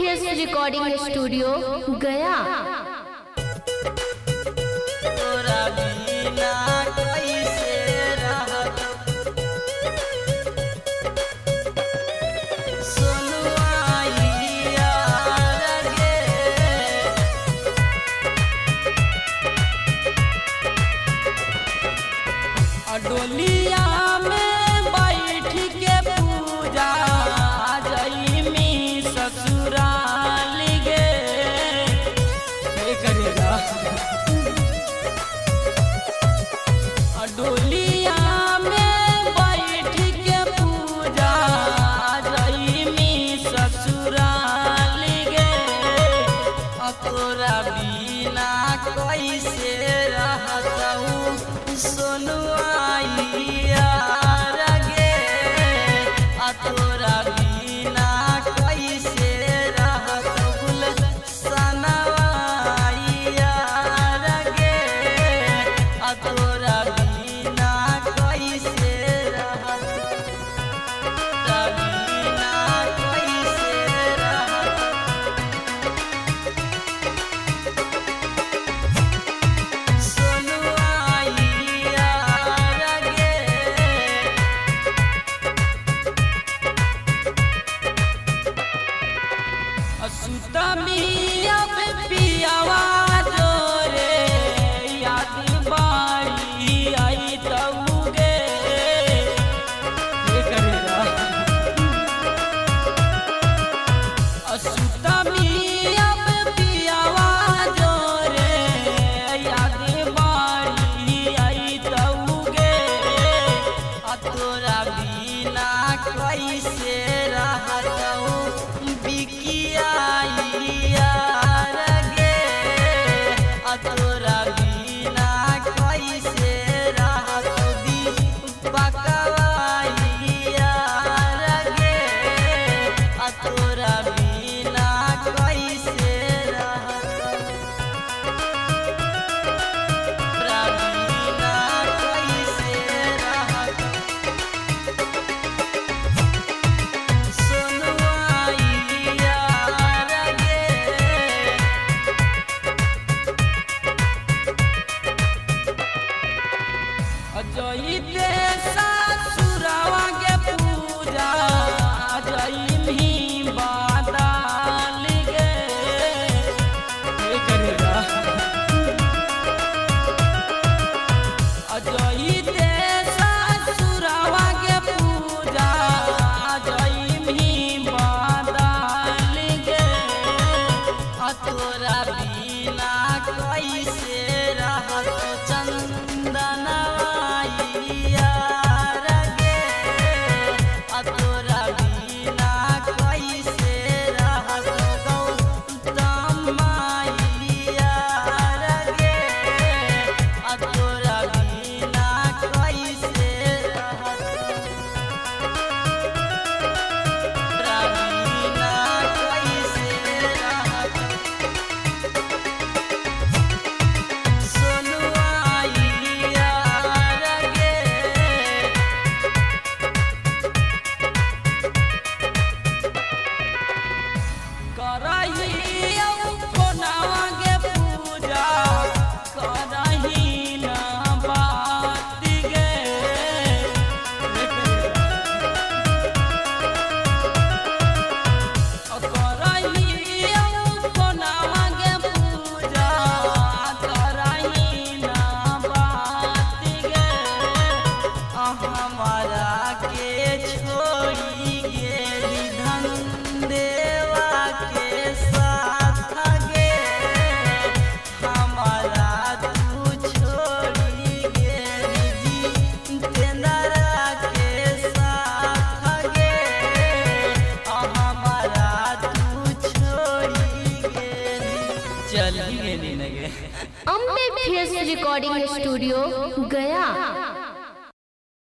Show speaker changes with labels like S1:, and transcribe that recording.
S1: Face recording studio गया।
S2: तोरा बिना कैसे रहत सोनुआ यार गे। डोलिया में बैठ के पूजा जइमी ससुराल गे करेगा। डोलिया में बैठ के पूजा जइमी ससुराल गे। तोरा बिना कैसे रहतहूँ सोनुआ यार गे। तोरा बिना कैसे रहतहूँ सनवा यार गे। तोरा बिना कैसे रहत तोरा बिना कैसे रहत सोनुआ यार गे। सुतमी अब पियावा जोरे याद बाड़ी आई तऊगे करेगा। सुतमी अब पियावा जोरे याद बाड़ी आई तऊगे। तोरा बिना कैसे रहतहूँ बिकिया यार गे। तोरा बिना कैसे रहतहूँ दीपकवा यार गे। तोरा बिना कैसे रहतहूँ तोरा बिना कैसे रहतहूँ सोनुआ यार गे। जइते ससुरवा के पूजा जइमी बादल गे करेगा। जइते ससुरवा के पूजा जइमी बादल गे। तोरा बिना कैसे रहत चंदनवा यार गे। तोरा बिना कैसे रहत गौतमा यार गे। तोरा बिना कैसे रहत तोरा बिना कैसे रहत सोनुआ यार गे। करही कोनावा के पूजा करही ना बात गे करही कोनावा के पूजा करही ना बात गे। हमारा के छोड़ी गेली धन देवा के साथ गे। हमारा तू छोड़ी गेली जितेंद्रा के साथ गे। हमारा तू छोड़ी गेली चली गेली न गे।
S1: अम्बे फेस रिकॉर्डिंग स्टूडियो गया।